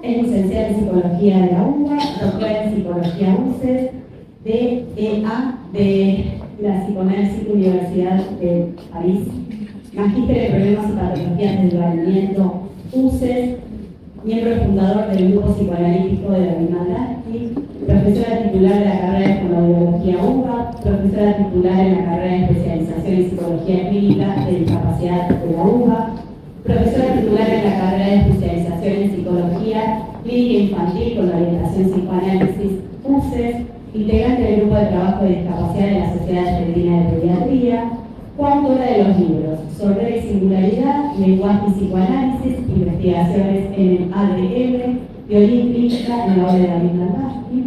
Es licenciada en Psicología de la UBA, doctora en Psicología UCES, DEA de la Psicoanálisis Universidad de París, magíster en Problemas y Patologías del Valimiento UCES, miembro fundador del Grupo Psicoanalítico de la Grimaldi, profesora titular de la carrera de Fonoaudiología UBA, profesora titular en la carrera de Especialización en Psicología Clínica de Discapacidad de la UBA, profesora titular en la carrera de Especialización en Psicología Clínica Infantil con orientación psicoanálisis UCES, integrante del Grupo de Trabajo de Discapacidad de la Sociedad Argentina de Pediatría, coautora de los libros Sordera y Singularidad, Lenguaje y Psicoanálisis, Investigaciones en el ADM, Violín Clínica en la obra de David Landowski,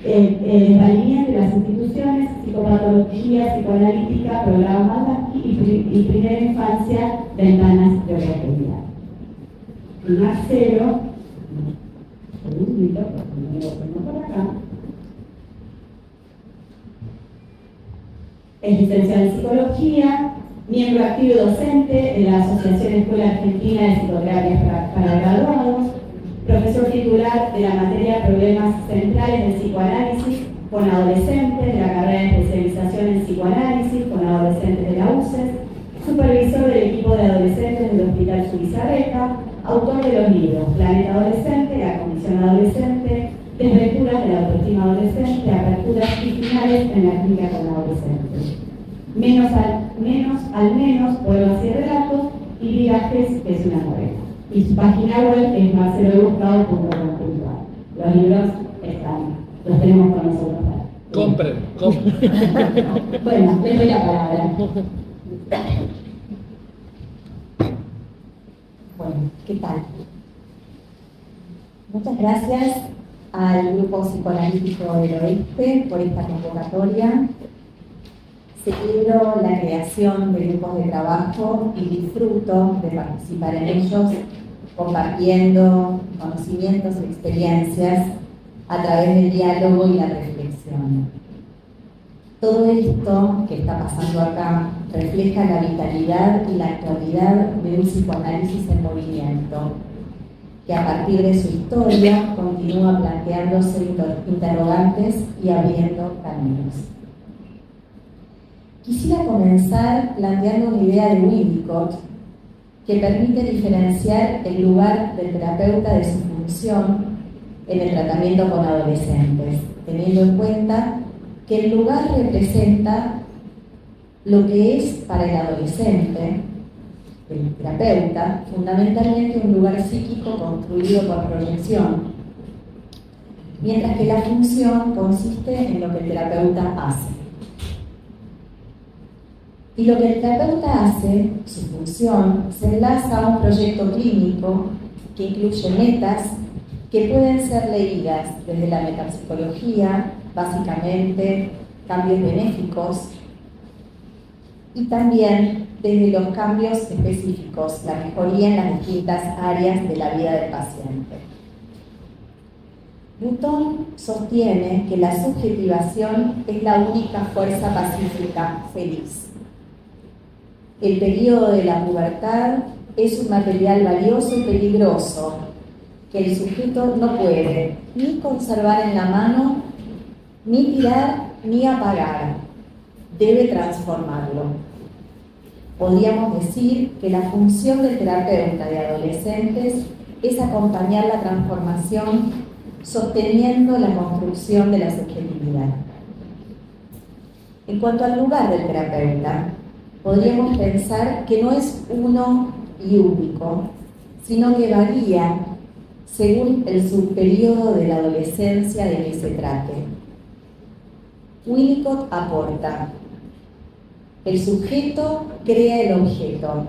el desvalimiento de las instituciones, Psicopatología Psicoanalítica, Programa Landowski y Primera Infancia, Ventanas de Oportunidad. En Marcelo, un segundito, porque me lo pongo por acá. Es licenciado en Psicología, miembro activo y docente de la Asociación Escuela Argentina de Psicoterapia para Graduados, profesor titular de la materia Problemas Centrales del Psicoanálisis con Adolescentes de la carrera de Especialización en Psicoanálisis con Adolescentes de la UCES, supervisor del equipo de adolescentes del Hospital Subizarreta, autor de los libros Planeta Adolescente, La Condición Adolescente, Desventuras de la Autoestima Adolescente, Aperturas y Finales en la Clínica con Adolescentes. Al menos, Poemas y Relatos y Viajes, que es una novela. Y su página web es marcelobuscado.com.ar. Los libros los tenemos con nosotros. Compren. Bueno, les doy la palabra. Bueno, ¿qué tal? Muchas gracias al Grupo Psicoanalítico del Oeste por esta convocatoria. Celebro la creación de grupos de trabajo y disfruto de participar en ellos, compartiendo conocimientos y experiencias a través del diálogo y la reflexión. Todo esto que está pasando acá refleja la vitalidad y la actualidad de un psicoanálisis en movimiento, que a partir de su historia continúa planteándose interrogantes y abriendo caminos. Quisiera comenzar planteando una idea de Winnicott que permite diferenciar el lugar del terapeuta de su función en el tratamiento con adolescentes, teniendo en cuenta que el lugar representa lo que es para el adolescente, el terapeuta, fundamentalmente un lugar psíquico construido por proyección, mientras que la función consiste en lo que el terapeuta hace. Y lo que el terapeuta hace, su función, se enlaza a un proyecto clínico que incluye metas que pueden ser leídas desde la metapsicología, básicamente cambios benéficos, y también desde los cambios específicos, la mejoría en las distintas áreas de la vida del paciente. Newton sostiene que la subjetivación es la única fuerza pacífica feliz. El periodo de la pubertad es un material valioso y peligroso que el sujeto no puede ni conservar en la mano, ni tirar, ni apagar. Debe transformarlo. Podríamos decir que la función del terapeuta de adolescentes es acompañar la transformación sosteniendo la construcción de la subjetividad. En cuanto al lugar del terapeuta, podríamos pensar que no es uno y único, sino que varía según el subperíodo de la adolescencia de que se trate. Winnicott aporta: el sujeto crea el objeto,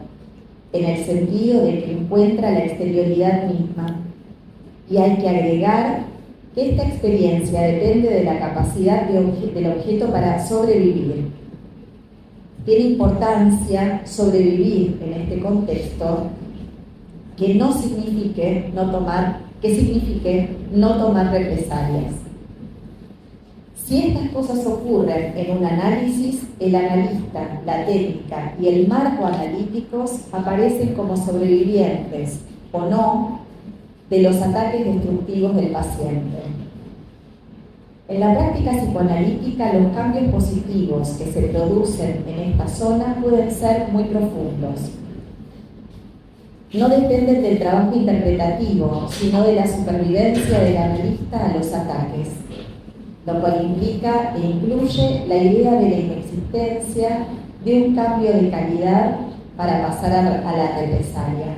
en el sentido de que encuentra la exterioridad misma, y hay que agregar que esta experiencia depende de la capacidad del objeto para sobrevivir. Tiene importancia sobrevivir en este contexto que signifique no tomar represalias. Si estas cosas ocurren en un análisis, el analista, la técnica y el marco analíticos aparecen como sobrevivientes o no de los ataques destructivos del paciente. En la práctica psicoanalítica, los cambios positivos que se producen en esta zona pueden ser muy profundos. No dependen del trabajo interpretativo, sino de la supervivencia del analista a los ataques, lo cual implica e incluye la idea de la inexistencia de un cambio de calidad para pasar a la represalia.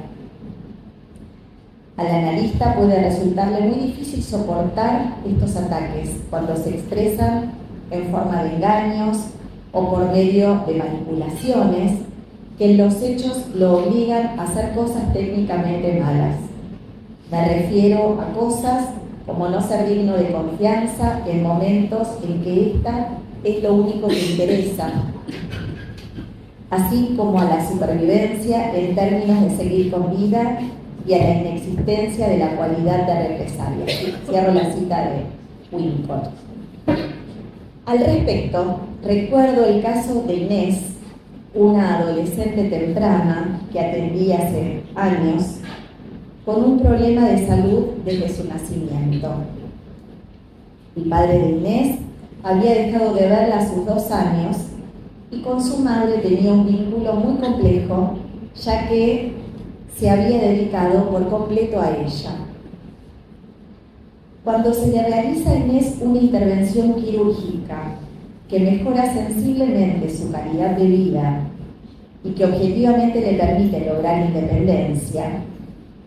Al analista puede resultarle muy difícil soportar estos ataques cuando se expresan en forma de engaños o por medio de manipulaciones que en los hechos lo obligan a hacer cosas técnicamente malas. Me refiero a cosas como no ser digno de confianza en momentos en que esta es lo único que interesa, así como a la supervivencia en términos de seguir con vida y a la inexistencia de la cualidad de represalia. Cierro la cita de Winnicott. Al respecto, recuerdo el caso de Inés, una adolescente temprana que atendí hace años, con un problema de salud desde su nacimiento. El padre de Inés había dejado de verla a sus 2 años y con su madre tenía un vínculo muy complejo, ya que se había dedicado por completo a ella. Cuando se le realiza a Inés una intervención quirúrgica que mejora sensiblemente su calidad de vida y que objetivamente le permite lograr independencia,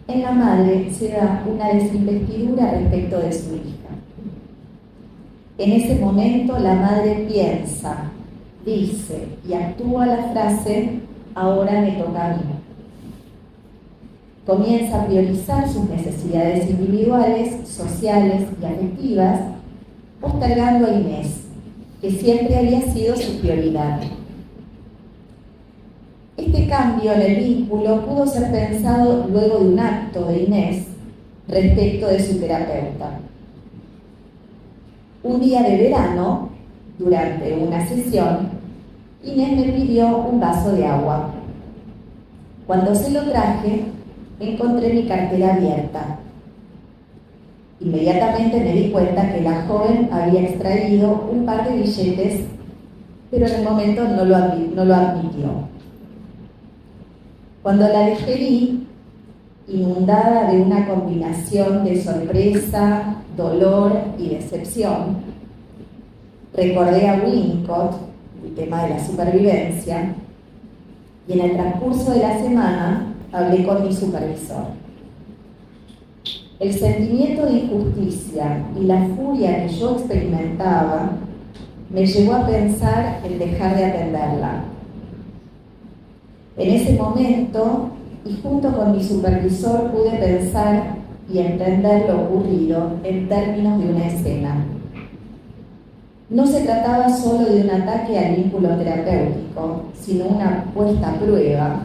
en la madre se da una desinvestidura respecto de su hija. En ese momento la madre piensa, dice y actúa la frase "ahora me toca a mí". Comienza a priorizar sus necesidades individuales, sociales y afectivas, postergando a Inés, que siempre había sido su prioridad. Este cambio en el vínculo pudo ser pensado luego de un acto de Inés respecto de su terapeuta. Un día de verano, durante una sesión, Inés me pidió un vaso de agua. Cuando se lo traje, encontré mi cartera abierta. Inmediatamente me di cuenta que la joven había extraído un par de billetes, pero en el momento no lo admitió. Cuando la despedí, inundada de una combinación de sorpresa, dolor y decepción, recordé a Winnicott, el tema de la supervivencia, y en el transcurso de la semana hablé con mi supervisor. El sentimiento de injusticia y la furia que yo experimentaba me llevó a pensar en dejar de atenderla. En ese momento, y junto con mi supervisor, pude pensar y entender lo ocurrido en términos de una escena. No se trataba solo de un ataque al vínculo terapéutico, sino una puesta a prueba,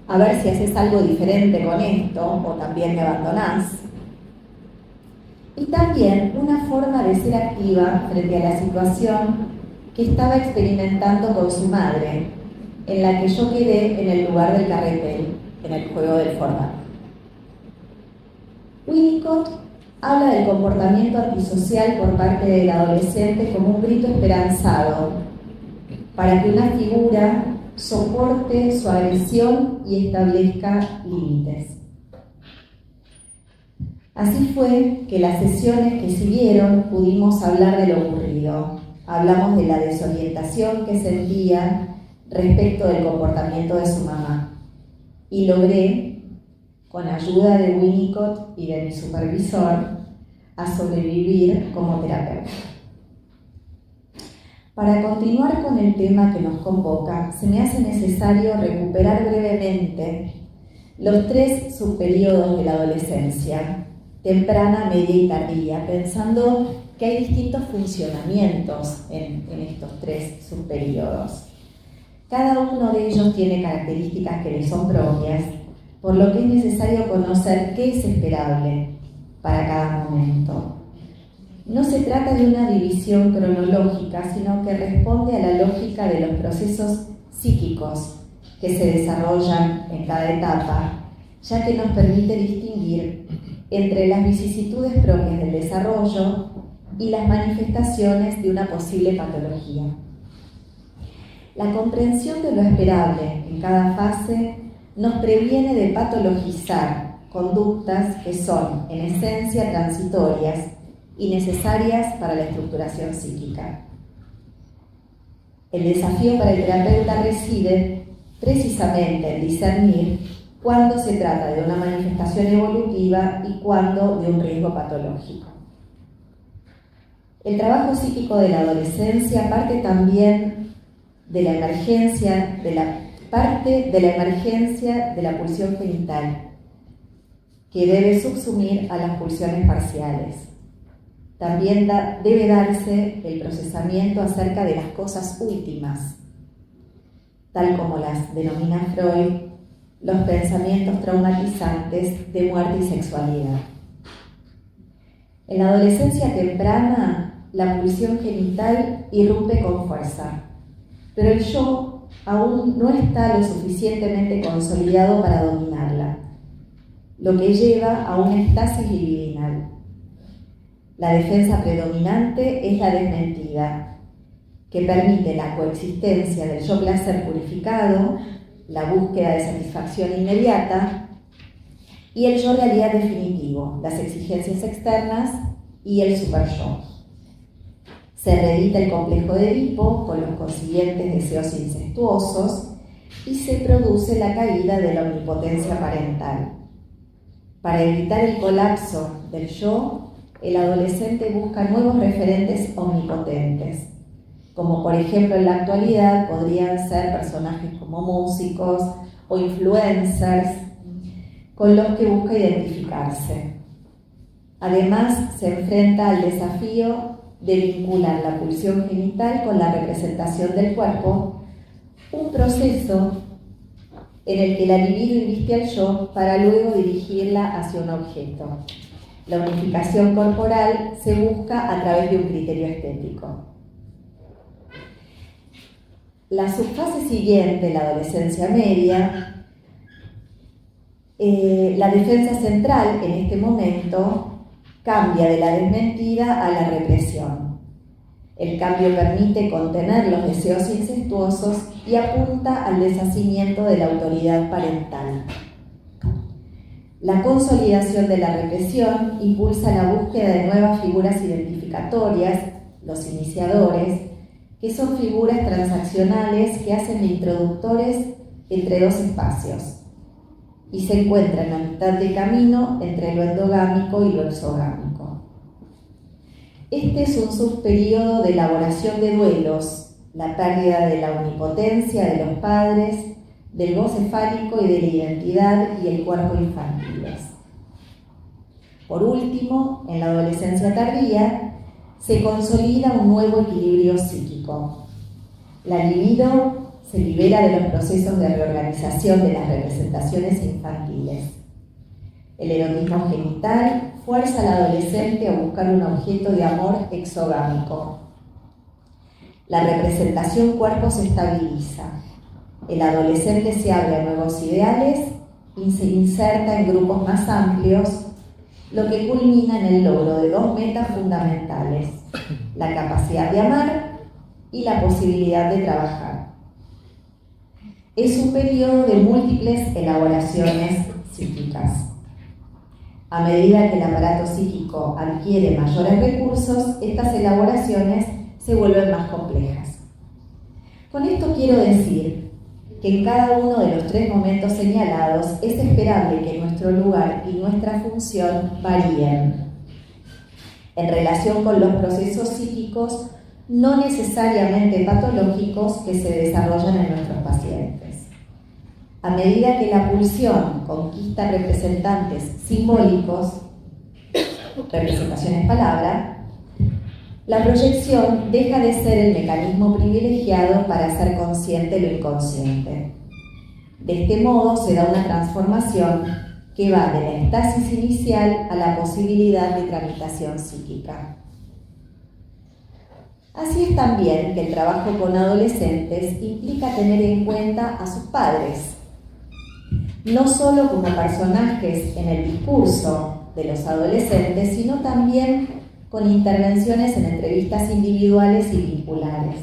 a ver si haces algo diferente con esto o también me abandonás. Y también una forma de ser activa frente a la situación que estaba experimentando con su madre, en la que yo quedé en el lugar del carretel, en el juego del formato. Winnicott habla del comportamiento antisocial por parte del adolescente como un grito esperanzado para que una figura soporte su agresión y establezca límites. Así fue que las sesiones que siguieron pudimos hablar de lo ocurrido. Hablamos de la desorientación que sentía respecto del comportamiento de su mamá y logré, con ayuda de Winnicott y de mi supervisor, a sobrevivir como terapeuta. Para continuar con el tema que nos convoca, se me hace necesario recuperar brevemente los 3 subperiodos de la adolescencia, temprana, media y tardía, pensando que hay distintos funcionamientos en estos 3 subperiodos. Cada uno de ellos tiene características que le son propias, por lo que es necesario conocer qué es esperable para cada momento. No se trata de una división cronológica, sino que responde a la lógica de los procesos psíquicos que se desarrollan en cada etapa, ya que nos permite distinguir entre las vicisitudes propias del desarrollo y las manifestaciones de una posible patología. La comprensión de lo esperable en cada fase nos previene de patologizar conductas que son, en esencia, transitorias y necesarias para la estructuración psíquica. El desafío para el terapeuta reside precisamente en discernir cuándo se trata de una manifestación evolutiva y cuándo de un riesgo patológico. El trabajo psíquico de la adolescencia parte también de la emergencia de la pulsión genital, que debe subsumir a las pulsiones parciales. También debe darse el procesamiento acerca de las cosas últimas, tal como las denomina Freud, los pensamientos traumatizantes de muerte y sexualidad. En la adolescencia temprana, la pulsión genital irrumpe con fuerza, pero el yo aún no está lo suficientemente consolidado para dominarla, lo que lleva a una estasis libidinal. La defensa predominante es la desmentida, que permite la coexistencia del yo placer purificado, la búsqueda de satisfacción inmediata, y el yo realidad definitivo, las exigencias externas y el superyo. Se reedita el complejo de Edipo con los consiguientes deseos incestuosos y se produce la caída de la omnipotencia parental. Para evitar el colapso del yo, el adolescente busca nuevos referentes omnipotentes, como por ejemplo en la actualidad podrían ser personajes como músicos o influencers con los que busca identificarse. Además, se enfrenta al desafío de vincular la pulsión genital con la representación del cuerpo, un proceso en el que la libido inviste al yo para luego dirigirla hacia un objeto. La unificación corporal se busca a través de un criterio estético. La subfase siguiente, la adolescencia media, la defensa central en este momento cambia de la desmentida a la represión. El cambio permite contener los deseos incestuosos y apunta al deshacimiento de la autoridad parental. La consolidación de la represión impulsa la búsqueda de nuevas figuras identificatorias, los iniciadores, que son figuras transaccionales que hacen de introductores entre dos espacios y se encuentran a mitad de camino entre lo endogámico y lo exogámico. Este es un subperíodo de elaboración de duelos, la pérdida de la omnipotencia de los padres, del goce fálico y de la identidad y el cuerpo infantiles. Por último, en la adolescencia tardía, se consolida un nuevo equilibrio psíquico. La libido se libera de los procesos de reorganización de las representaciones infantiles. El erotismo genital fuerza al adolescente a buscar un objeto de amor exogámico. La representación cuerpo se estabiliza. El adolescente se abre a nuevos ideales y se inserta en grupos más amplios, lo que culmina en el logro de dos metas fundamentales: la capacidad de amar y la posibilidad de trabajar. Es un periodo de múltiples elaboraciones psíquicas. A medida que el aparato psíquico adquiere mayores recursos, estas elaboraciones se vuelven más complejas. Con esto quiero decir que en cada uno de los tres momentos señalados es esperable que nuestro lugar y nuestra función varíen en relación con los procesos psíquicos no necesariamente patológicos que se desarrollan en nuestros pacientes. A medida que la pulsión conquista representantes simbólicos, representaciones palabra, la proyección deja de ser el mecanismo privilegiado para hacer consciente lo inconsciente. De este modo se da una transformación que va de la estasis inicial a la posibilidad de tramitación psíquica. Así es también que el trabajo con adolescentes implica tener en cuenta a sus padres. no solo como personajes en el discurso de los adolescentes, sino también con intervenciones en entrevistas individuales y vinculares.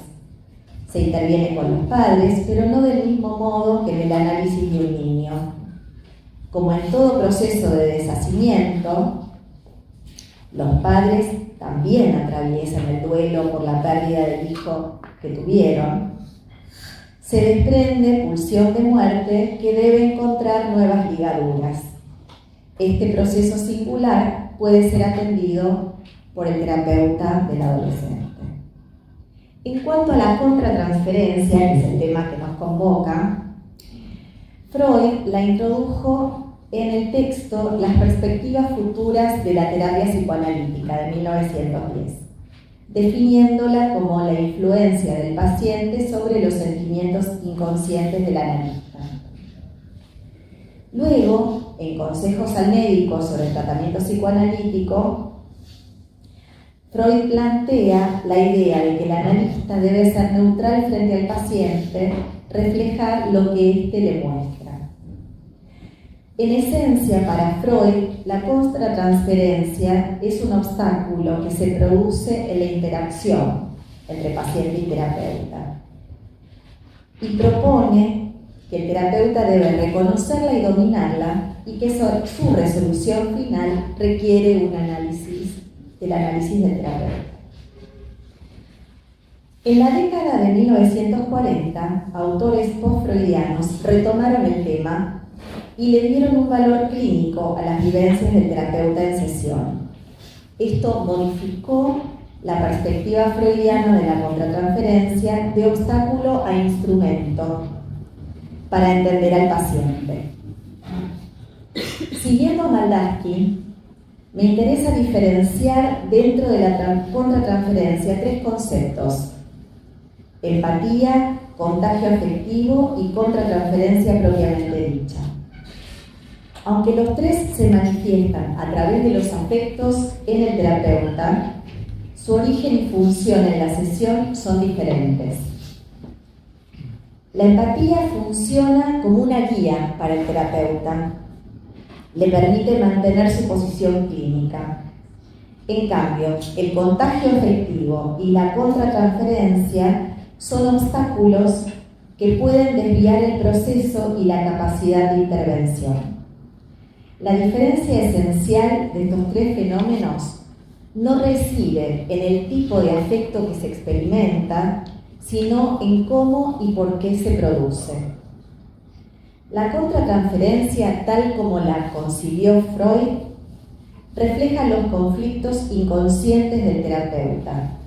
Se interviene con los padres, pero no del mismo modo que en el análisis de un niño. Como en todo proceso de deshacimiento, los padres también atraviesan el duelo por la pérdida del hijo que tuvieron. Se desprende pulsión de muerte que debe encontrar nuevas ligaduras. Este proceso singular puede ser atendido por el terapeuta del adolescente. En cuanto a la contratransferencia, que es el tema que nos convoca, Freud la introdujo en el texto Las perspectivas futuras de la terapia psicoanalítica de 1910, definiéndola como la influencia del paciente sobre los sentimientos inconscientes del analista. Luego, en Consejos al médico sobre el tratamiento psicoanalítico, Freud plantea la idea de que el analista debe ser neutral frente al paciente, reflejar lo que éste le muestra. En esencia, para Freud, la contratransferencia es un obstáculo que se produce en la interacción entre paciente y terapeuta. Y propone que el terapeuta debe reconocerla y dominarla y que su resolución final requiere el análisis del terapeuta. En la década de 1940, autores post-freudianos retomaron el tema y le dieron un valor clínico a las vivencias del terapeuta en sesión. Esto modificó la perspectiva freudiana de la contratransferencia de obstáculo a instrumento para entender al paciente. Siguiendo a Maldavsky, me interesa diferenciar dentro de la contratransferencia tres conceptos: empatía, contagio afectivo y contratransferencia propiamente dicha. Aunque los tres se manifiestan a través de los afectos en el terapeuta, su origen y función en la sesión son diferentes. La empatía funciona como una guía para el terapeuta. Le permite mantener su posición clínica. En cambio, el contagio afectivo y la contratransferencia son obstáculos que pueden desviar el proceso y la capacidad de intervención. La diferencia esencial de estos tres fenómenos no reside en el tipo de afecto que se experimenta, sino en cómo y por qué se produce. La contratransferencia, tal como la concibió Freud, refleja los conflictos inconscientes del terapeuta.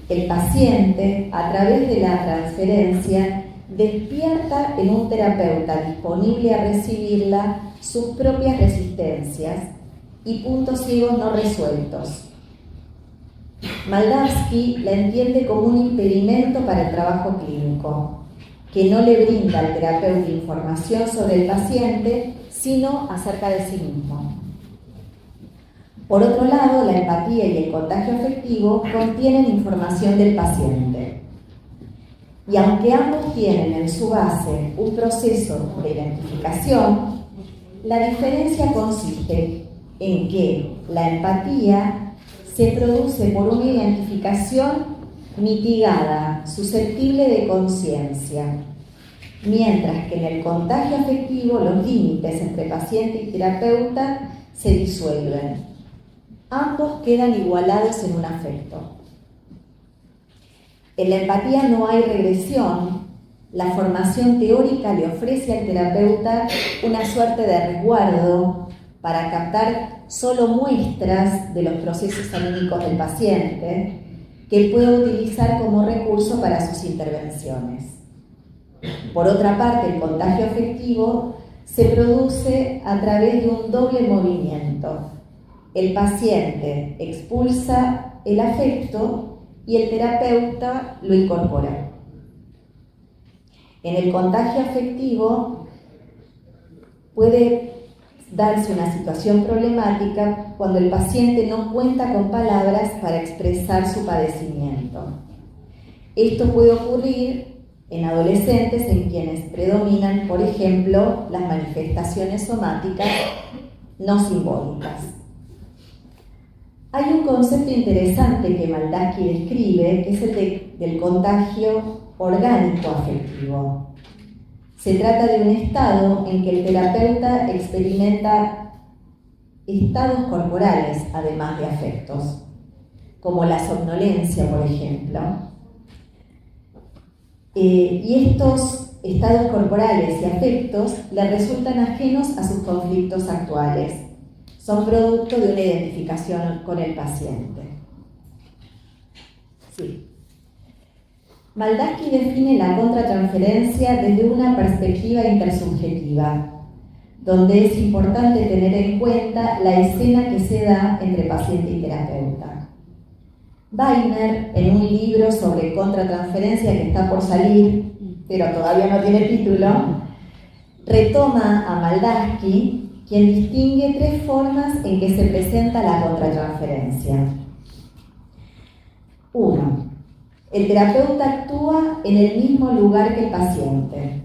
El paciente, a través de la transferencia, despierta en un terapeuta disponible a recibirla sus propias resistencias y puntos ciegos no resueltos. Maldavsky la entiende como un impedimento para el trabajo clínico, que no le brinda al terapeuta información sobre el paciente, sino acerca de sí mismo. Por otro lado, la empatía y el contagio afectivo contienen información del paciente. Y aunque ambos tienen en su base un proceso de identificación, la diferencia consiste en que la empatía se produce por una identificación mitigada, susceptible de conciencia, mientras que en el contagio afectivo los límites entre paciente y terapeuta se disuelven. Ambos quedan igualados en un afecto. En la empatía no hay regresión. La formación teórica le ofrece al terapeuta una suerte de resguardo para captar solo muestras de los procesos anímicos del paciente, que puede utilizar como recurso para sus intervenciones. Por otra parte, el contagio afectivo se produce a través de un doble movimiento. El paciente expulsa el afecto y el terapeuta lo incorpora. En el contagio afectivo puede darse una situación problemática cuando el paciente no cuenta con palabras para expresar su padecimiento. Esto puede ocurrir en adolescentes en quienes predominan, por ejemplo, las manifestaciones somáticas no simbólicas. Hay un concepto interesante que Baldacchi describe, que es el del contagio orgánico afectivo. Se trata de un estado en que el terapeuta experimenta estados corporales, además de afectos, como la somnolencia, por ejemplo. Y estos estados corporales y afectos le resultan ajenos a sus conflictos actuales. Son producto de una identificación con el paciente. Sí. Baldacchi define la contratransferencia desde una perspectiva intersubjetiva, donde es importante tener en cuenta la escena que se da entre paciente y terapeuta. Weiner, en un libro sobre contratransferencia que está por salir, pero todavía no tiene título, retoma a Baldacchi, quien distingue tres formas en que se presenta la contratransferencia. 1. El terapeuta actúa en el mismo lugar que el paciente,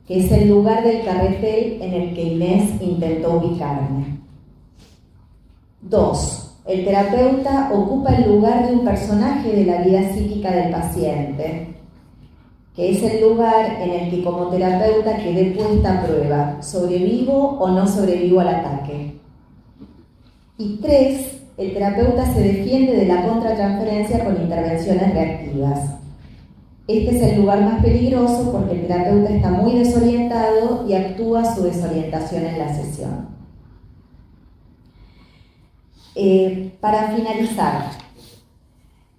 que es el lugar del carretel en el que Inés intentó ubicarme. 2. El terapeuta ocupa el lugar de un personaje de la vida psíquica del paciente, que es el lugar en el que como terapeuta quedé puesta a prueba, ¿sobrevivo o no sobrevivo al ataque? Y 3. El terapeuta se defiende de la contratransferencia con intervenciones reactivas. Este es el lugar más peligroso porque el terapeuta está muy desorientado y actúa su desorientación en la sesión. Para finalizar,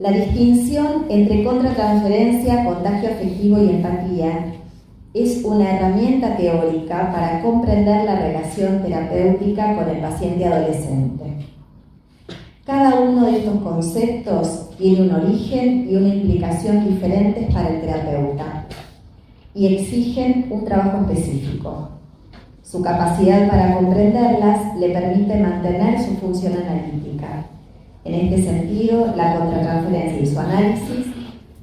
la distinción entre contratransferencia, contagio afectivo y empatía es una herramienta teórica para comprender la relación terapéutica con el paciente adolescente. Cada uno de estos conceptos tiene un origen y una implicación diferentes para el terapeuta y exigen un trabajo específico. Su capacidad para comprenderlas le permite mantener su función analítica. En este sentido, la contratransferencia y su análisis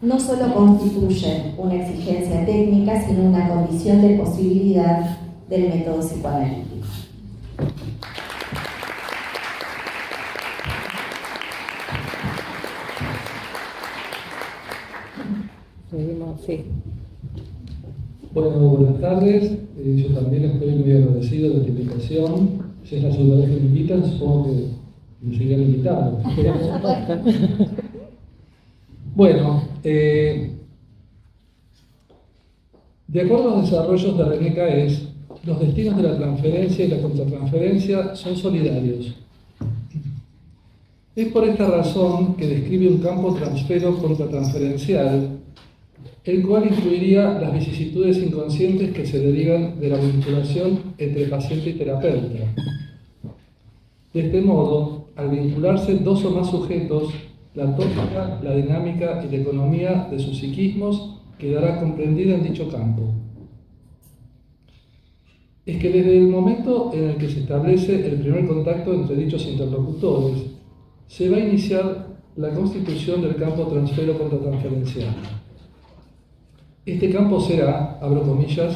no solo constituyen una exigencia técnica, sino una condición de posibilidad del método psicoanalítico. Sí. Bueno, buenas tardes. Yo también estoy muy agradecido de la invitación. Si es la segunda vez que me invitan, supongo que me seguirán invitando. Bueno, de acuerdo a los desarrollos de René Caes, los destinos de la transferencia y la contratransferencia son solidarios. Es por esta razón que describe un campo transfero-contratransferencial, el cual incluiría las vicisitudes inconscientes que se derivan de la vinculación entre paciente y terapeuta. De este modo, al vincularse dos o más sujetos, la tópica, la dinámica y la economía de sus psiquismos quedará comprendida en dicho campo. Es que desde el momento en el que se establece el primer contacto entre dichos interlocutores, se va a iniciar la constitución del campo transfero-contratransferencial. Este campo será, abro comillas,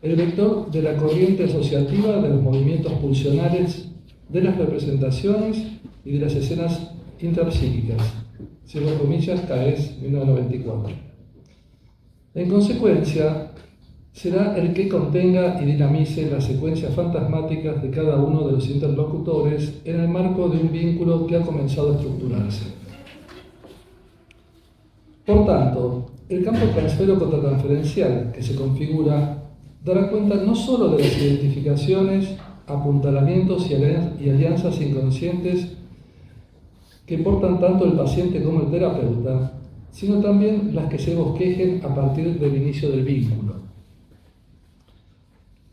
el vector de la corriente asociativa de los movimientos pulsionales, de las representaciones y de las escenas intrapsíquicas. Cierro comillas, Caes, 1994. En consecuencia, será el que contenga y dinamice las secuencias fantasmáticas de cada uno de los interlocutores en el marco de un vínculo que ha comenzado a estructurarse. Por tanto, el campo transfero-contratransferencial que se configura dará cuenta no solo de las identificaciones, apuntalamientos y alianzas inconscientes que portan tanto el paciente como el terapeuta, sino también las que se bosquejen a partir del inicio del vínculo.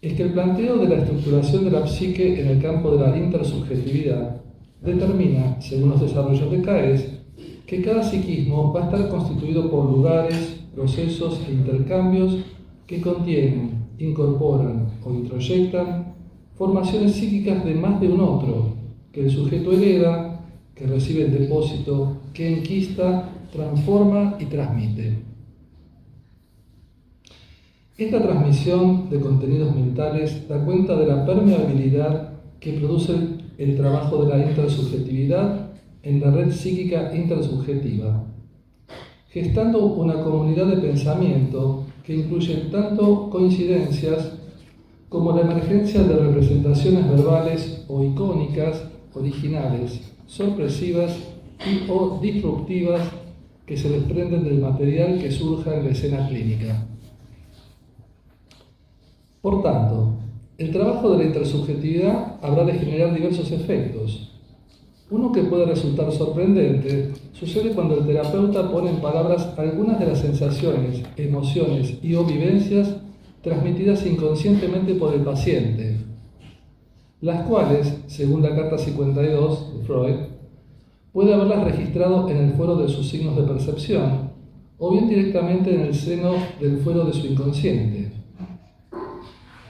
Es que el planteo de la estructuración de la psique en el campo de la intersubjetividad determina, según los desarrollos de Caes, que cada psiquismo va a estar constituido por lugares, procesos e intercambios que contienen, incorporan o introyectan formaciones psíquicas de más de un otro, que el sujeto hereda, que recibe el depósito, que enquista, transforma y transmite. Esta transmisión de contenidos mentales da cuenta de la permeabilidad que produce el trabajo de la intersubjetividad en la red psíquica intersubjetiva, gestando una comunidad de pensamiento que incluye tanto coincidencias como la emergencia de representaciones verbales o icónicas originales, sorpresivas y o disruptivas que se desprenden del material que surja en la escena clínica. Por tanto, el trabajo de la intersubjetividad habrá de generar diversos efectos. Uno que puede resultar sorprendente sucede cuando el terapeuta pone en palabras algunas de las sensaciones, emociones y o vivencias transmitidas inconscientemente por el paciente, las cuales, según la Carta 52 de Freud, puede haberlas registrado en el fuero de sus signos de percepción o bien directamente en el seno del fuero de su inconsciente.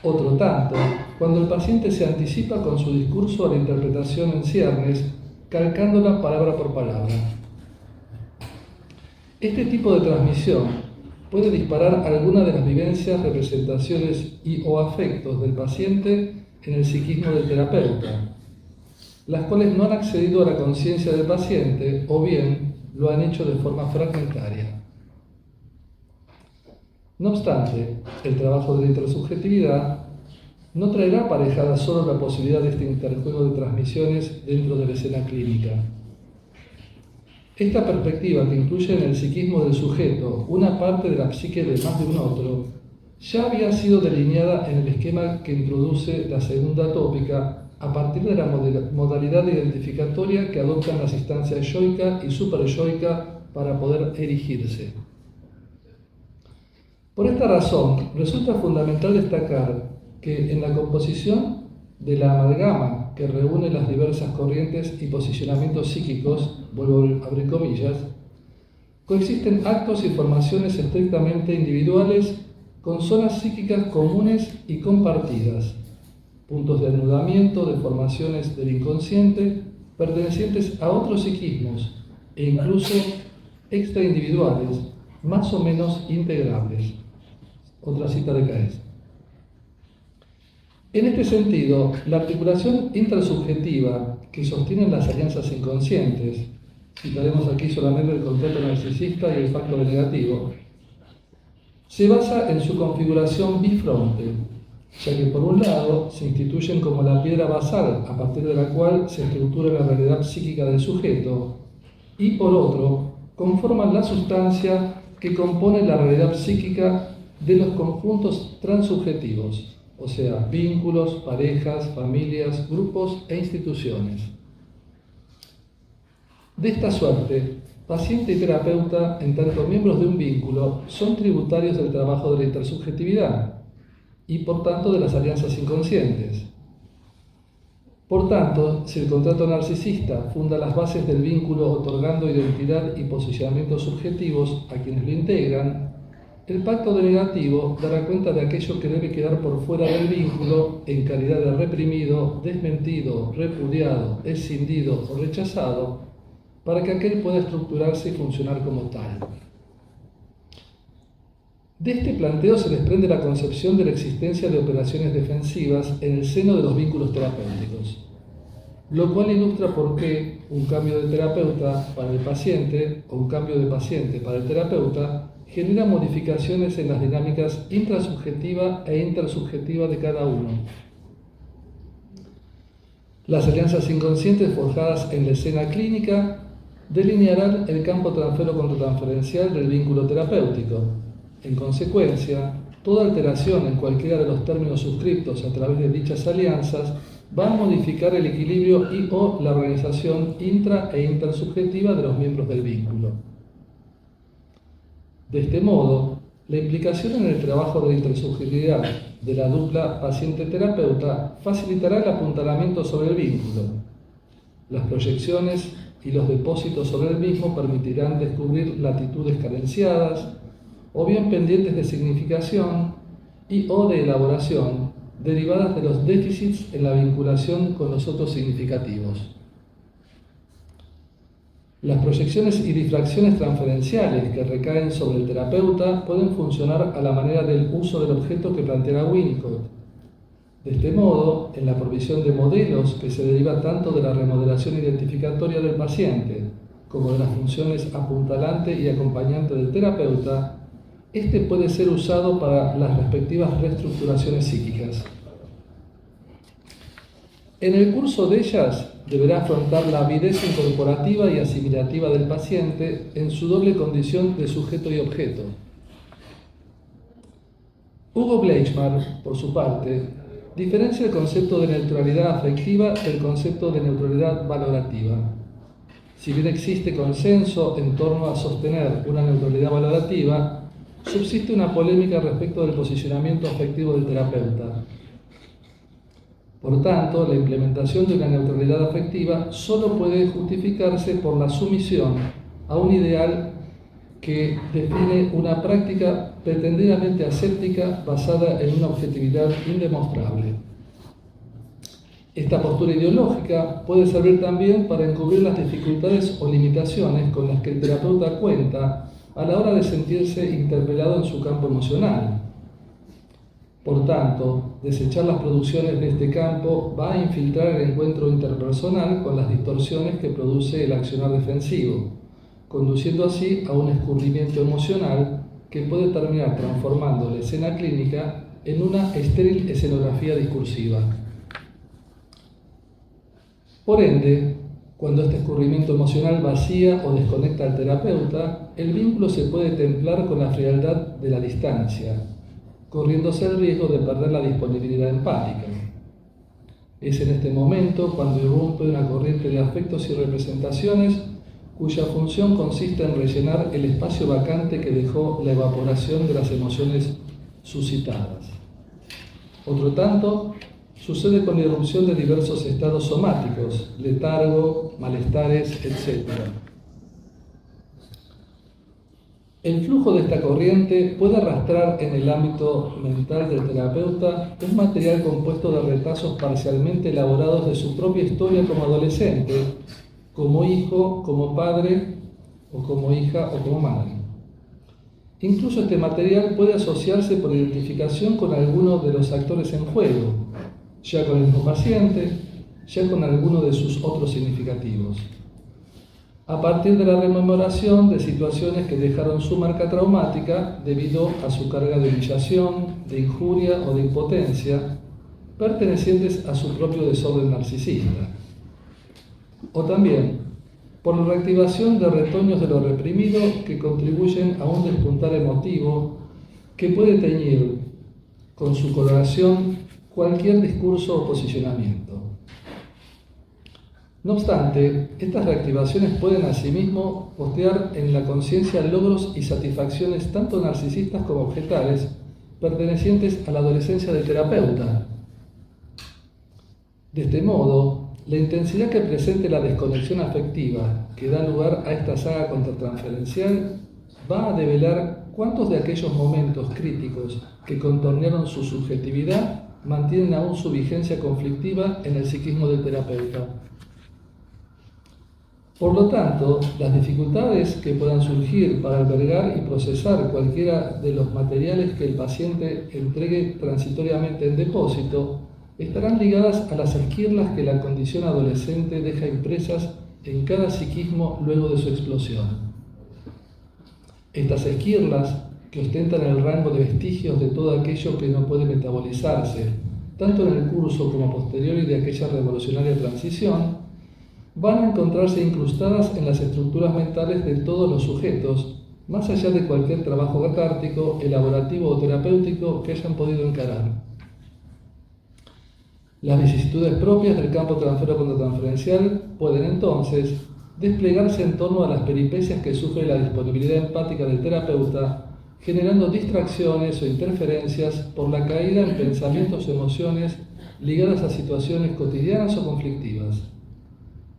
Otro tanto, cuando el paciente se anticipa con su discurso a la interpretación en ciernes, calcándola palabra por palabra. Este tipo de transmisión puede disparar alguna de las vivencias, representaciones y o afectos del paciente en el psiquismo del terapeuta, las cuales no han accedido a la conciencia del paciente o bien lo han hecho de forma fragmentaria. No obstante, el trabajo de la intersubjetividad no traerá aparejada solo la posibilidad de este interjuego de transmisiones dentro de la escena clínica. Esta perspectiva, que incluye en el psiquismo del sujeto una parte de la psique de más de un otro, ya había sido delineada en el esquema que introduce la segunda tópica a partir de la modalidad identificatoria que adoptan las instancias yoica y superyoica para poder erigirse. Por esta razón, resulta fundamental destacar que en la composición de la amalgama que reúne las diversas corrientes y posicionamientos psíquicos, vuelvo a abrir comillas, coexisten actos y formaciones estrictamente individuales con zonas psíquicas comunes y compartidas, puntos de anudamiento de formaciones del inconsciente pertenecientes a otros psiquismos e incluso extraindividuales, más o menos integrables. Otra cita de Caes. En este sentido, la articulación intersubjetiva que sostienen las alianzas inconscientes, citaremos aquí solamente el contrato narcisista y el factor negativo, se basa en su configuración bifronte, ya que por un lado se instituyen como la piedra basal a partir de la cual se estructura la realidad psíquica del sujeto, y por otro conforman la sustancia que compone la realidad psíquica de los conjuntos transsubjetivos, o sea, vínculos, parejas, familias, grupos e instituciones. De esta suerte, paciente y terapeuta, en tanto miembros de un vínculo, son tributarios del trabajo de la intersubjetividad y, por tanto, de las alianzas inconscientes. Por tanto, si el contrato narcisista funda las bases del vínculo otorgando identidad y posicionamientos subjetivos a quienes lo integran, el pacto de negativo dará cuenta de aquello que debe quedar por fuera del vínculo en calidad de reprimido, desmentido, repudiado, escindido o rechazado, para que aquel pueda estructurarse y funcionar como tal. De este planteo se desprende la concepción de la existencia de operaciones defensivas en el seno de los vínculos terapéuticos, lo cual ilustra por qué un cambio de terapeuta para el paciente o un cambio de paciente para el terapeuta genera modificaciones en las dinámicas intrasubjetiva e intersubjetiva de cada uno. Las alianzas inconscientes forjadas en la escena clínica delinearán el campo transfero-contratransferencial del vínculo terapéutico. En consecuencia, toda alteración en cualquiera de los términos suscriptos a través de dichas alianzas va a modificar el equilibrio y o la organización intra e intersubjetiva de los miembros del vínculo. De este modo, la implicación en el trabajo de intersubjetividad de la dupla paciente-terapeuta facilitará el apuntalamiento sobre el vínculo. Las proyecciones y los depósitos sobre el mismo permitirán descubrir latitudes carenciadas o bien pendientes de significación y o de elaboración derivadas de los déficits en la vinculación con los otros significativos. Las proyecciones y difracciones transferenciales que recaen sobre el terapeuta pueden funcionar a la manera del uso del objeto que plantea Winnicott. De este modo, en la provisión de modelos que se deriva tanto de la remodelación identificatoria del paciente como de las funciones apuntalante y acompañante del terapeuta, este puede ser usado para las respectivas reestructuraciones psíquicas. En el curso de ellas, deberá afrontar la avidez incorporativa y asimilativa del paciente en su doble condición de sujeto y objeto. Hugo Bleichmar, por su parte, diferencia el concepto de neutralidad afectiva del concepto de neutralidad valorativa. Si bien existe consenso en torno a sostener una neutralidad valorativa, subsiste una polémica respecto del posicionamiento afectivo del terapeuta. Por tanto, la implementación de una neutralidad afectiva solo puede justificarse por la sumisión a un ideal que define una práctica pretendidamente aséptica basada en una objetividad indemostrable. Esta postura ideológica puede servir también para encubrir las dificultades o limitaciones con las que el terapeuta cuenta a la hora de sentirse interpelado en su campo emocional. Por tanto, desechar las producciones de este campo va a infiltrar el encuentro interpersonal con las distorsiones que produce el accionar defensivo, conduciendo así a un escurrimiento emocional que puede terminar transformando la escena clínica en una estéril escenografía discursiva. Por ende, cuando este escurrimiento emocional vacía o desconecta al terapeuta, el vínculo se puede templar con la frialdad de la distancia, corriéndose el riesgo de perder la disponibilidad empática. Es en este momento cuando irrumpe una corriente de afectos y representaciones cuya función consiste en rellenar el espacio vacante que dejó la evaporación de las emociones suscitadas. Otro tanto sucede con la irrupción de diversos estados somáticos, letargo, malestares, etc. El flujo de esta corriente puede arrastrar en el ámbito mental del terapeuta un material compuesto de retazos parcialmente elaborados de su propia historia como adolescente, como hijo, como padre, o como hija, o como madre. Incluso este material puede asociarse por identificación con alguno de los actores en juego, ya con el mismo paciente, ya con alguno de sus otros significativos, a partir de la rememoración de situaciones que dejaron su marca traumática debido a su carga de humillación, de injuria o de impotencia, pertenecientes a su propio desorden narcisista. O también por la reactivación de retoños de lo reprimido que contribuyen a un despuntar emotivo que puede teñir con su coloración cualquier discurso o posicionamiento. No obstante, estas reactivaciones pueden asimismo postear en la conciencia logros y satisfacciones tanto narcisistas como objetales pertenecientes a la adolescencia del terapeuta. De este modo, la intensidad que presente la desconexión afectiva que da lugar a esta saga contratransferencial va a develar cuántos de aquellos momentos críticos que contornearon su subjetividad mantienen aún su vigencia conflictiva en el psiquismo del terapeuta. Por lo tanto, las dificultades que puedan surgir para albergar y procesar cualquiera de los materiales que el paciente entregue transitoriamente en depósito estarán ligadas a las esquirlas que la condición adolescente deja impresas en cada psiquismo luego de su explosión. Estas esquirlas, que ostentan el rango de vestigios de todo aquello que no puede metabolizarse, tanto en el curso como posteriori de aquella revolucionaria transición, van a encontrarse incrustadas en las estructuras mentales de todos los sujetos, más allá de cualquier trabajo catártico, elaborativo o terapéutico que hayan podido encarar. Las vicisitudes propias del campo transfero-contratransferencial pueden entonces desplegarse en torno a las peripecias que sufre la disponibilidad empática del terapeuta, generando distracciones o interferencias por la caída en pensamientos o emociones ligadas a situaciones cotidianas o conflictivas.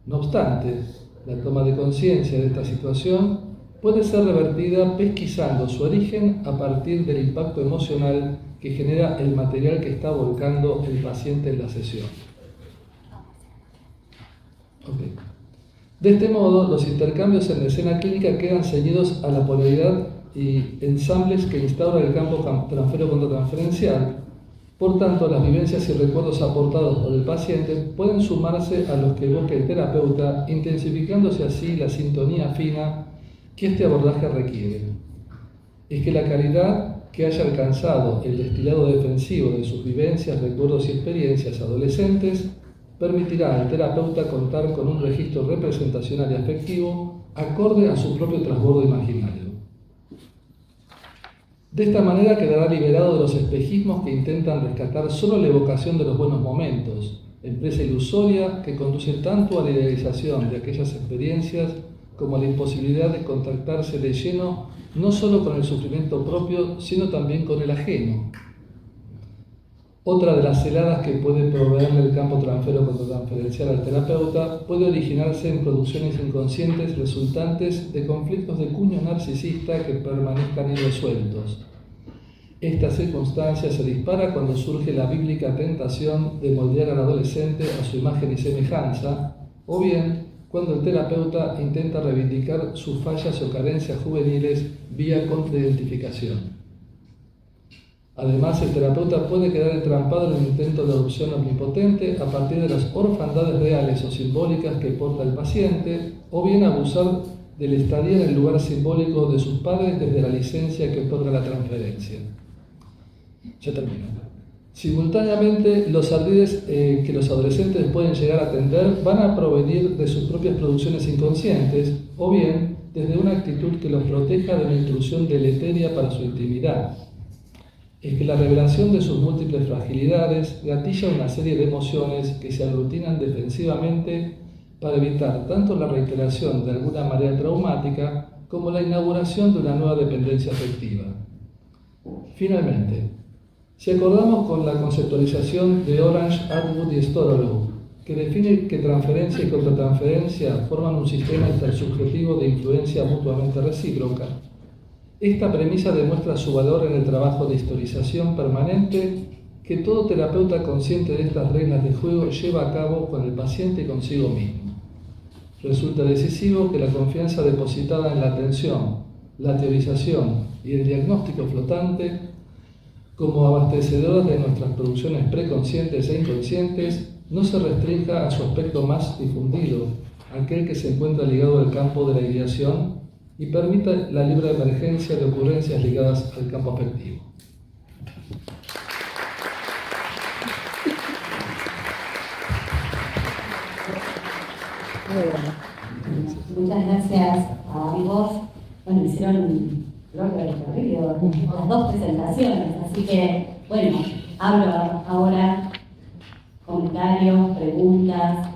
No obstante, la toma de conciencia de esta situación puede ser revertida pesquisando su origen a partir del impacto emocional que genera el material que está volcando el paciente en la sesión. De este modo, los intercambios en la escena clínica quedan ceñidos a la polaridad y ensambles que instaura el campo transfero-contratransferencial. Por tanto, las vivencias y recuerdos aportados por el paciente pueden sumarse a los que evoca el terapeuta, intensificándose así la sintonía fina que este abordaje requiere. Es que la calidad que haya alcanzado el destilado defensivo de sus vivencias, recuerdos y experiencias adolescentes permitirá al terapeuta contar con un registro representacional y afectivo acorde a su propio transbordo imaginario. De esta manera quedará liberado de los espejismos que intentan rescatar solo la evocación de los buenos momentos, empresa ilusoria que conduce tanto a la idealización de aquellas experiencias como a la imposibilidad de contactarse de lleno no solo con el sufrimiento propio, sino también con el ajeno. Otra de las celadas que puede proveerle el campo transfero-contratransferencial al terapeuta puede originarse en producciones inconscientes resultantes de conflictos de cuño narcisista que permanezcan irresueltos. Esta circunstancia se dispara cuando surge la bíblica tentación de moldear al adolescente a su imagen y semejanza, o bien cuando el terapeuta intenta reivindicar sus fallas o carencias juveniles vía contraidentificación. Además, el terapeuta puede quedar entrampado en el intento de adopción omnipotente a partir de las orfandades reales o simbólicas que porta el paciente, o bien abusar de la estadía en el lugar simbólico de sus padres desde la licencia que otorga la transferencia. Ya termino. Simultáneamente, los ardides que los adolescentes pueden llegar a atender van a provenir de sus propias producciones inconscientes, o bien desde una actitud que los proteja de una intrusión deleteria para su intimidad. Es que la revelación de sus múltiples fragilidades gatilla una serie de emociones que se aglutinan defensivamente para evitar tanto la reiteración de alguna marea traumática como la inauguración de una nueva dependencia afectiva. Finalmente, si acordamos con la conceptualización de Orange, Atwood y Storrow, que define que transferencia y contratransferencia forman un sistema intersubjetivo de influencia mutuamente recíproca, esta premisa demuestra su valor en el trabajo de historización permanente que todo terapeuta consciente de estas reglas de juego lleva a cabo con el paciente y consigo mismo. Resulta decisivo que la confianza depositada en la atención, la teorización y el diagnóstico flotante, como abastecedoras de nuestras producciones preconscientes e inconscientes, no se restrinja a su aspecto más difundido, aquel que se encuentra ligado al campo de la ideación, y permita la libre emergencia de ocurrencias ligadas al campo afectivo. Muchas gracias a ambos. Bueno, hicieron creo que el recorrido, las dos presentaciones, así que, bueno, abro ahora comentarios, preguntas.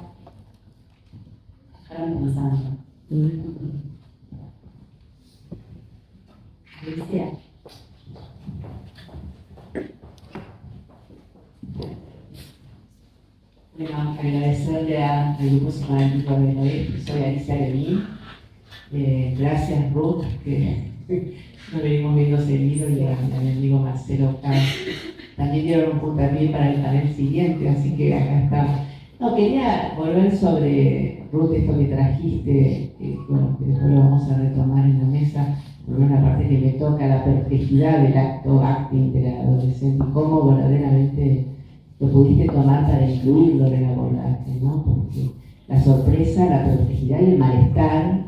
Ahora empezando. Alicia. Bueno, agradecerle al Grupo Psicoanalítico de Noé, soy Alicia Levin. Gracias, Ruth, que nos venimos viendo seguido, y a mi amigo Marcelo K. También dieron un puntapié para el panel siguiente, así que acá está. No, quería volver sobre, Ruth, esto que trajiste, bueno, que después lo vamos a retomar en la mesa, por una parte que me toca, la perplejidad del acting del adolescente y cómo verdaderamente lo pudiste tomar para incluirlo en el abordaje, ¿no? Porque la sorpresa, la perplejidad y el malestar,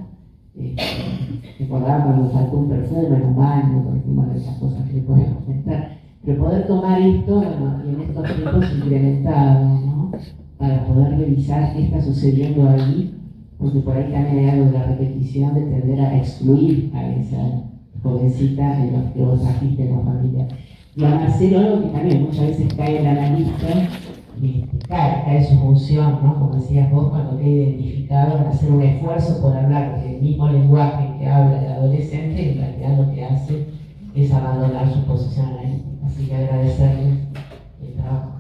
recordaba cuando faltó un perfume en un baño, por ejemplo, de esas cosas que le podemos comentar, pero poder tomar esto, bueno, y en estos tiempos incrementado, ¿no? Para poder revisar qué está sucediendo ahí, porque por ahí también hay algo de la repetición de tender a excluir a esa jovencita en los que vos trajiste en la familia. Y a Marcelo, algo que también muchas veces cae en la analista, cae su función, ¿no? Como decías vos, cuando queda identificado, en hacer un esfuerzo por hablar del mismo lenguaje que habla el adolescente, y en realidad lo que hace es abandonar su posición analítica. Así que agradecerles el trabajo.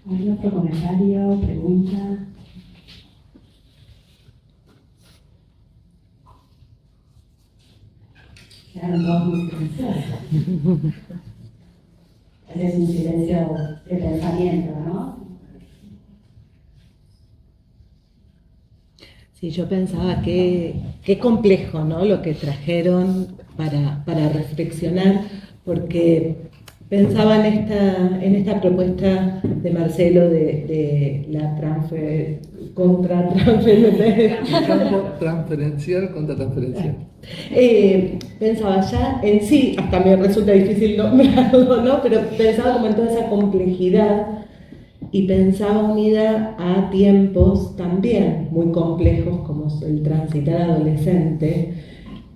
¿Algún otro comentario, pregunta? Quedaron todos muy silenciosos. ese es un silencio de pensamiento, ¿no? Sí, yo pensaba que qué complejo, ¿no? Lo que trajeron para reflexionar, porque pensaba en esta propuesta de Marcelo de la contratransferencia. Campo transferencial contra transferencial. Pensaba ya en sí, hasta me resulta difícil nombrarlo, ¿no? Pero pensaba como en toda esa complejidad y pensaba unida a tiempos también muy complejos como el transitar adolescente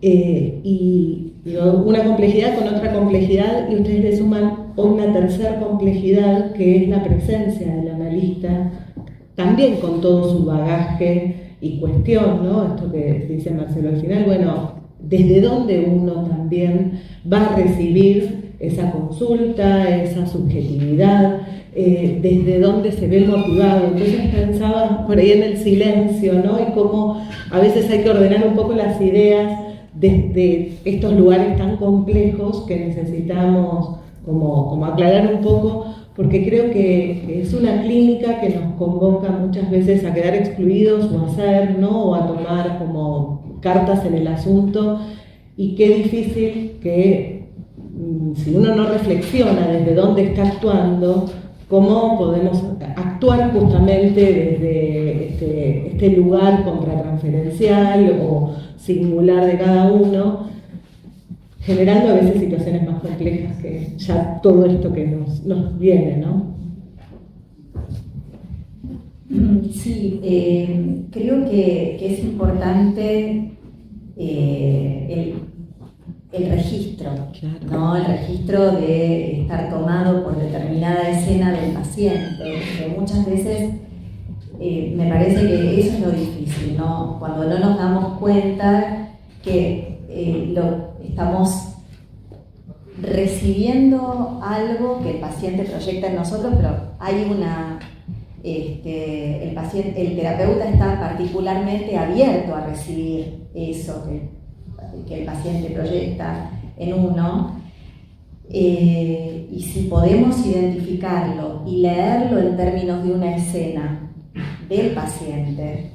y digo, una complejidad con otra complejidad y ustedes le suman una tercera complejidad que es la presencia del analista también con todo su bagaje y cuestión, ¿no? Esto que dice Marcelo al final, bueno, desde dónde uno también va a recibir esa consulta, esa subjetividad, desde dónde se ve motivado. Entonces pensaba por ahí en el silencio, ¿no? Y cómo a veces hay que ordenar un poco las ideas desde estos lugares tan complejos que necesitamos como aclarar un poco, porque creo que es una clínica que nos convoca muchas veces a quedar excluidos o a hacer, ¿no? O a tomar como cartas en el asunto, y qué difícil que si uno no reflexiona desde dónde está actuando, cómo podemos actuar justamente desde este lugar contratransferencial o singular de cada uno, generando a veces situaciones más complejas que ya todo esto que nos viene, ¿no? Sí, creo que es importante el registro, Claro. ¿no? El registro de estar tomado por determinada escena del paciente, que muchas veces me parece que eso es lo difícil, ¿no? Cuando no nos damos cuenta que estamos recibiendo algo que el paciente proyecta en nosotros, pero hay el terapeuta está particularmente abierto a recibir eso que el paciente proyecta en uno, y si podemos identificarlo y leerlo en términos de una escena del paciente,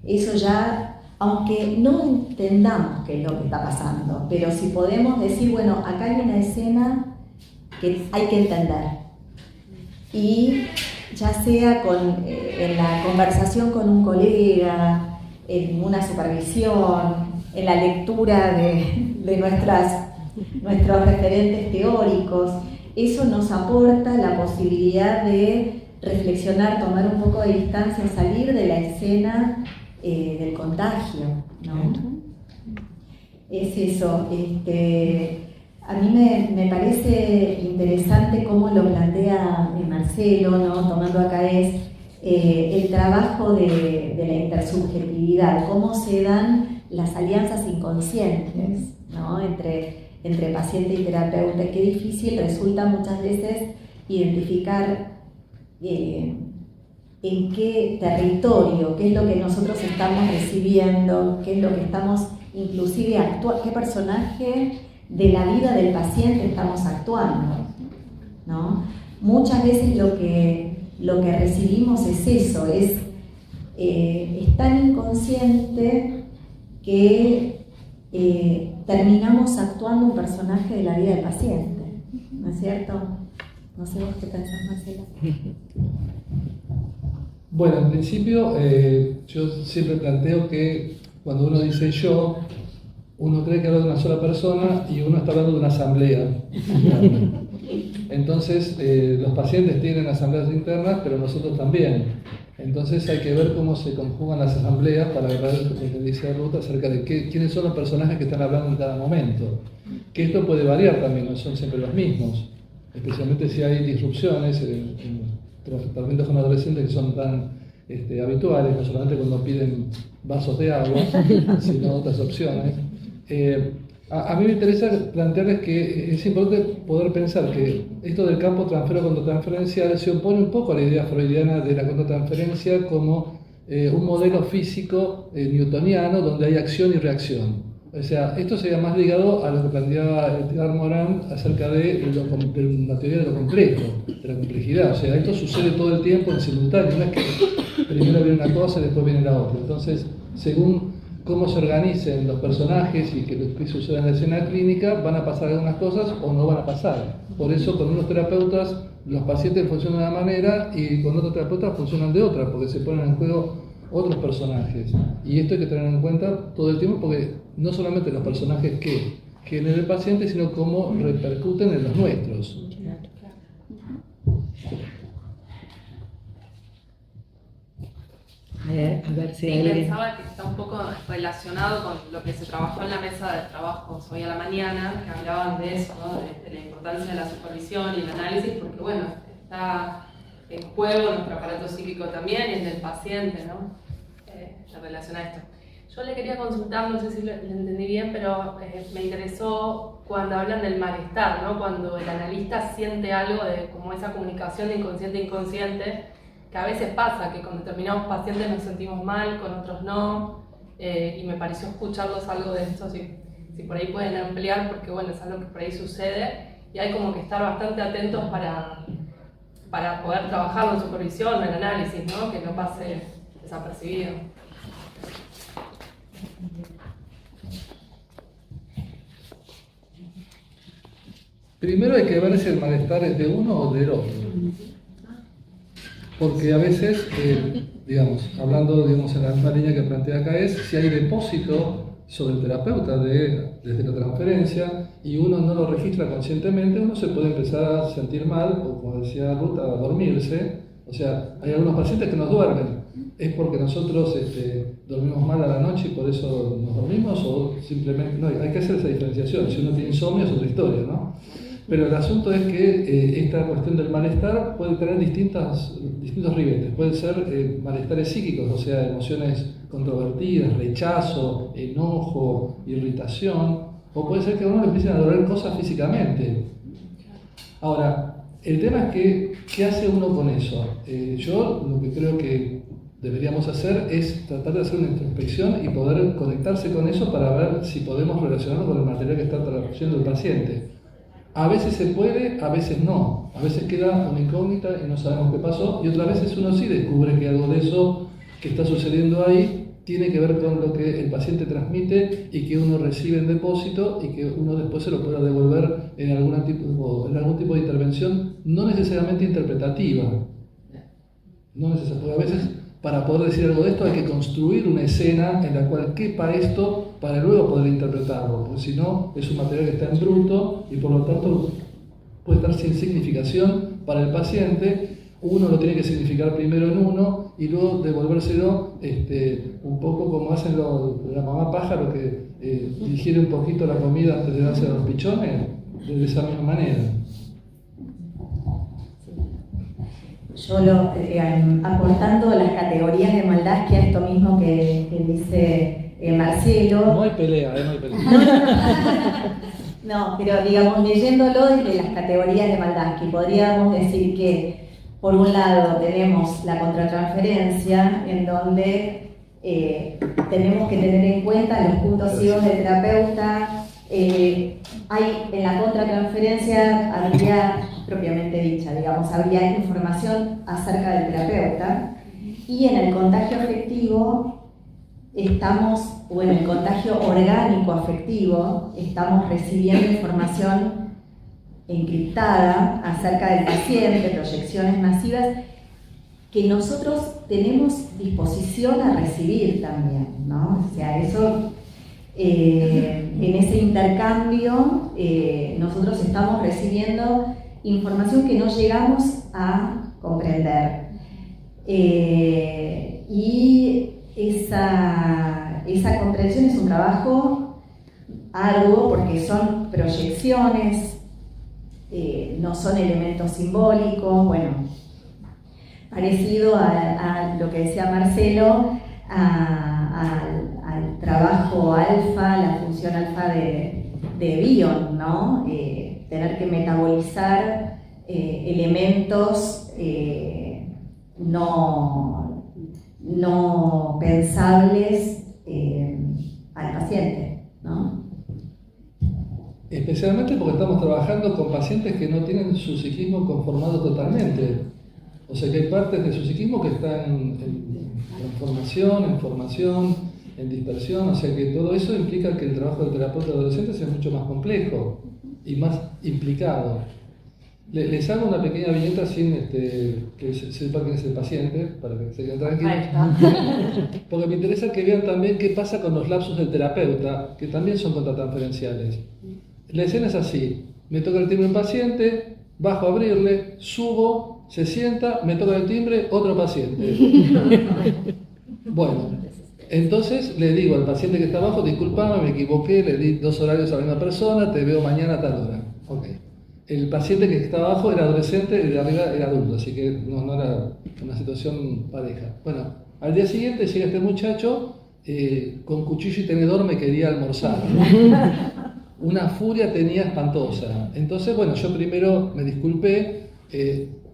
eso ya, aunque no entendamos qué es lo que está pasando, pero si podemos decir, bueno, acá hay una escena que hay que entender, y ya sea en la conversación con un colega, en una supervisión, en la lectura de nuestros referentes teóricos, eso nos aporta la posibilidad de reflexionar, tomar un poco de distancia, salir de la escena del contagio, ¿no? Es eso. A mí me parece interesante cómo lo plantea Marcelo, ¿no? Tomando acá el trabajo de la intersubjetividad, cómo se dan las alianzas inconscientes, ¿no? entre paciente y terapeuta. Qué difícil resulta muchas veces identificar en qué territorio, qué es lo que nosotros estamos recibiendo, qué es lo que estamos, inclusive qué personaje de la vida del paciente estamos actuando, ¿no? Muchas veces lo que recibimos es eso, es tan inconsciente que terminamos actuando un personaje de la vida del paciente, ¿no es cierto? No sé vos qué pensás, Marcelo. Bueno, en principio yo siempre planteo que cuando uno dice yo, uno cree que habla de una sola persona y uno está hablando de una asamblea. Entonces, los pacientes tienen asambleas internas, pero nosotros también. Entonces hay que ver cómo se conjugan las asambleas para ver lo que dice Ruth acerca de quiénes son los personajes que están hablando en cada momento. Que esto puede variar también, no son siempre los mismos. Especialmente si hay disrupciones en tratamientos con adolescentes que son tan habituales, no solamente cuando piden vasos de agua, sino otras opciones. A mí me interesa plantearles que es importante poder pensar que esto del campo transfero-contratransferencial se opone un poco a la idea freudiana de la contratransferencia como un modelo físico newtoniano donde hay acción y reacción. O sea, esto sería más ligado a lo que planteaba Edgar Morin acerca de la teoría de lo complejo, de la complejidad. O sea, esto sucede todo el tiempo en simultáneo, no es que primero viene una cosa y después viene la otra. Entonces, según cómo se organicen los personajes y que suceda en la escena clínica, van a pasar algunas cosas o no van a pasar. Por eso, con unos terapeutas, los pacientes funcionan de una manera y con otros terapeutas funcionan de otra, porque se ponen en juego otros personajes. Y esto hay que tener en cuenta todo el tiempo, porque no solamente los personajes que genera el paciente, sino cómo repercuten en los nuestros. A ver si Sí, alguien... pensaba que está un poco relacionado con lo que se trabajó en la mesa de trabajos hoy a la mañana, que hablaban de eso, ¿no? de la importancia de la supervisión y el análisis, porque bueno, está en juego nuestro aparato psíquico también y el del paciente, ¿no? En relación a esto. Yo le quería consultar, no sé si lo entendí bien, pero me interesó cuando hablan del malestar, ¿no? Cuando el analista siente algo de como esa comunicación de inconsciente a inconsciente, que a veces pasa que con determinados pacientes nos sentimos mal, con otros no, y me pareció escucharlos algo de esto, si por ahí pueden ampliar, porque bueno, es algo que por ahí sucede, y hay como que estar bastante atentos para poder trabajarlo en supervisión, en análisis, ¿no? Que no pase desapercibido. Primero hay que ver si el malestar es de uno o del otro. Porque a veces, hablando en la misma línea que plantea acá, es si hay depósito sobre el terapeuta desde la transferencia y uno no lo registra conscientemente, uno se puede empezar a sentir mal, o como decía Ruth, a dormirse. O sea, hay algunos pacientes que nos duermen. ¿Es porque nosotros dormimos mal a la noche y por eso nos dormimos? O simplemente, no, hay que hacer esa diferenciación. Si uno tiene insomnio es otra historia, ¿no? Pero el asunto es que esta cuestión del malestar puede tener distintos ribetes. Pueden ser malestares psíquicos, o sea, emociones controvertidas, rechazo, enojo, irritación, o puede ser que a uno le empiecen a doler cosas físicamente. Ahora, el tema es que, ¿qué hace uno con eso? Yo lo que creo que deberíamos hacer es tratar de hacer una introspección y poder conectarse con eso para ver si podemos relacionarlo con el material que está trayendo el paciente. A veces se puede, a veces no. A veces queda una incógnita y no sabemos qué pasó, y otras veces uno sí descubre que algo de eso que está sucediendo ahí tiene que ver con lo que el paciente transmite y que uno recibe en depósito y que uno después se lo pueda devolver en algún tipo de intervención, no necesariamente interpretativa. No necesariamente, porque a veces para poder decir algo de esto hay que construir una escena en la cual quepa esto para luego poder interpretarlo, porque si no es un material que está en bruto y por lo tanto puede estar sin significación para el paciente. Uno lo tiene que significar primero en uno y luego devolvérselo un poco como hacen la mamá pájaro que digiere un poquito la comida antes de darse a los pichones, de esa misma manera. Yo aportando las categorías de maldad, que es esto mismo que dice Marcelo. No hay pelea, no hay pelea. No, pero digamos, leyéndolo desde las categorías de maldad, que podríamos decir que por un lado tenemos la contratransferencia, en donde tenemos que tener en cuenta los puntos ciegos del terapeuta. Hay en la contratransferencia habilidad propiamente dicha, digamos, habría información acerca del terapeuta, y en el contagio afectivo en el contagio orgánico afectivo estamos recibiendo información encriptada acerca del paciente, proyecciones masivas que nosotros tenemos disposición a recibir también, ¿no? O sea, eso, en ese intercambio nosotros estamos recibiendo información que no llegamos a comprender. Y esa comprensión es un trabajo arduo porque son proyecciones, no son elementos simbólicos. Bueno, parecido a lo que decía Marcelo, al trabajo alfa, la función alfa de Bion, ¿no? Tener que metabolizar elementos no pensables al paciente. ¿no? Especialmente porque estamos trabajando con pacientes que no tienen su psiquismo conformado totalmente. O sea que hay partes de su psiquismo que están en transformación, en formación, en dispersión. O sea que todo eso implica que el trabajo del terapeuta de adolescentes es mucho más complejo y más implicado. Les hago una pequeña viñeta sin que sepa quién es el paciente, para que se queden tranquilos. Porque me interesa que vean también qué pasa con los lapsus del terapeuta, que también son contratransferenciales. La escena es así: me toca el timbre un paciente, bajo a abrirle, subo, se sienta, me toca el timbre, otro paciente. Bueno, entonces le digo al paciente que está abajo: disculpame, me equivoqué, le di 2 horarios a la misma persona, te veo mañana a tal hora. Okay. El paciente que está abajo era adolescente y el de arriba era adulto, así que no era una situación pareja. Bueno, al día siguiente llega este muchacho con cuchillo y tenedor, me quería almorzar. Una furia tenía espantosa. Entonces, bueno, yo primero me disculpé.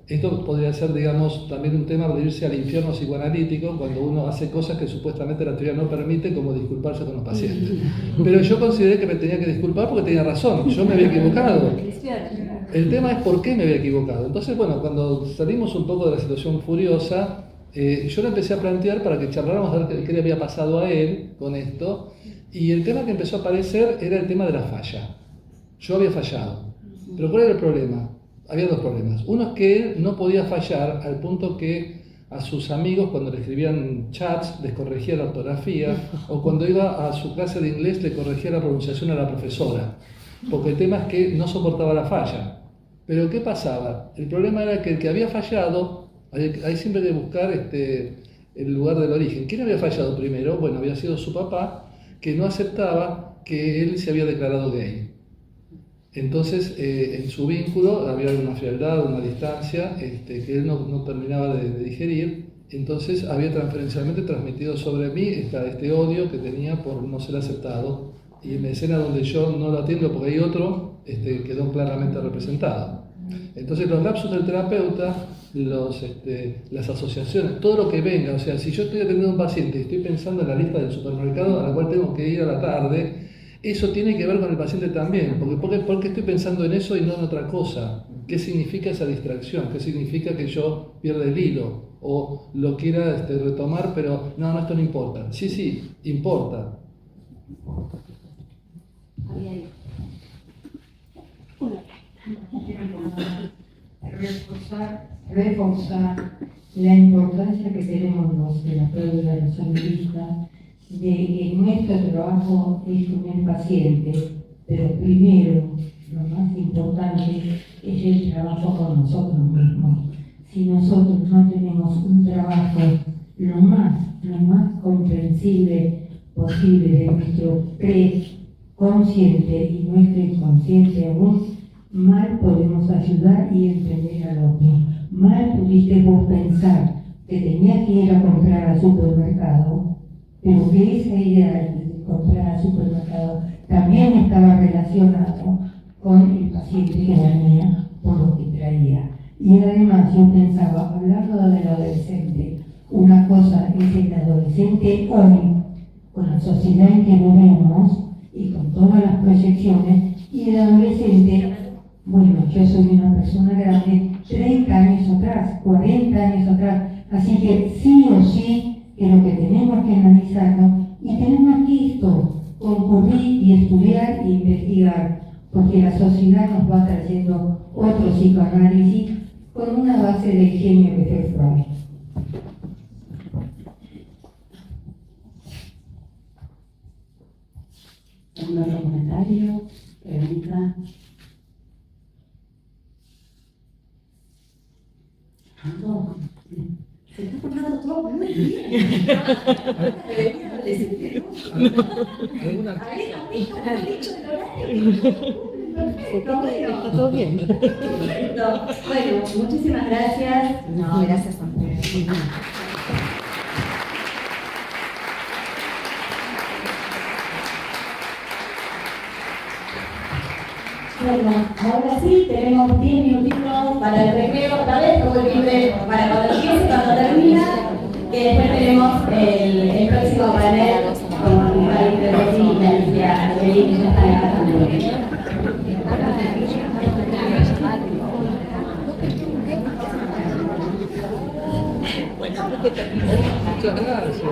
Esto podría ser, digamos, también un tema de irse al infierno psicoanalítico cuando uno hace cosas que supuestamente la teoría no permite, como disculparse con los pacientes. Pero yo consideré que me tenía que disculpar porque tenía razón, yo me había equivocado. El tema es por qué me había equivocado. Entonces, bueno, cuando salimos un poco de la situación furiosa, yo le empecé a plantear para que charláramos a ver qué le había pasado a él con esto. Y el tema que empezó a aparecer era el tema de la falla. Yo había fallado. Pero ¿cuál era el problema? Había 2 problemas. Uno es que él no podía fallar al punto que a sus amigos, cuando le escribían chats, les corregía la ortografía, o cuando iba a su clase de inglés le corregía la pronunciación a la profesora. Porque el tema es que no soportaba la falla. Pero ¿qué pasaba? El problema era que el que había fallado, hay siempre que buscar el lugar del origen. ¿Quién había fallado primero? Bueno, había sido su papá, que no aceptaba que él se había declarado gay. Entonces, en su vínculo había una frialdad, una distancia que él no terminaba de digerir. Entonces, había transferencialmente transmitido sobre mí este odio que tenía por no ser aceptado. Y en la escena donde yo no lo atiendo porque hay otro, quedó claramente representado. Entonces, los lapsus del terapeuta, las asociaciones, todo lo que venga, o sea, si yo estoy atendiendo a un paciente y estoy pensando en la lista del supermercado a la cual tengo que ir a la tarde, eso tiene que ver con el paciente también, porque estoy pensando en eso y no en otra cosa. ¿Qué significa esa distracción? ¿Qué significa que yo pierda el hilo? O lo quiera retomar, pero no, esto no importa. Sí, importa. Reforzar la importancia que tenemos los terapeutas, los analistas, de que nuestro trabajo es con el paciente, pero primero, lo más importante es el trabajo con nosotros mismos. Si nosotros no tenemos un trabajo lo más comprensible posible de nuestro preconsciente y nuestro inconsciente aún, mal podemos ayudar y entender al otro. Mal pudiste vos pensar que tenías que ir a comprar al supermercado, pero que esa idea de comprar al supermercado también estaba relacionado con el paciente que venía por lo que traía. Y además yo pensaba, hablando del adolescente, una cosa es el adolescente hoy, con la sociedad en que vivimos y con todas las proyecciones, y el adolescente, bueno, yo soy una persona grande, 30 años atrás, 40 años atrás, así que sí o sí que lo que tenemos que analizarlo y tenemos que esto, concurrir y estudiar e investigar, porque la sociedad nos va trayendo otro psicoanálisis con una base de genio que fue Freud. ¿Algún otro comentario? ¿Pregunta? ¿Todo? Se está portando todo muy bien. ¿Alguna? Está todo bien. Perfecto. Bueno, muchísimas gracias. No, gracias a ustedes. Bueno, ahora sí, tenemos 10 minutitos para el recreo, otra vez, como siempre, para cuando empiece, cuando termina, que después tenemos el próximo panel con María Teresa y Alicia. Muchas gracias.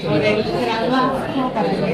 Por el trabajo para la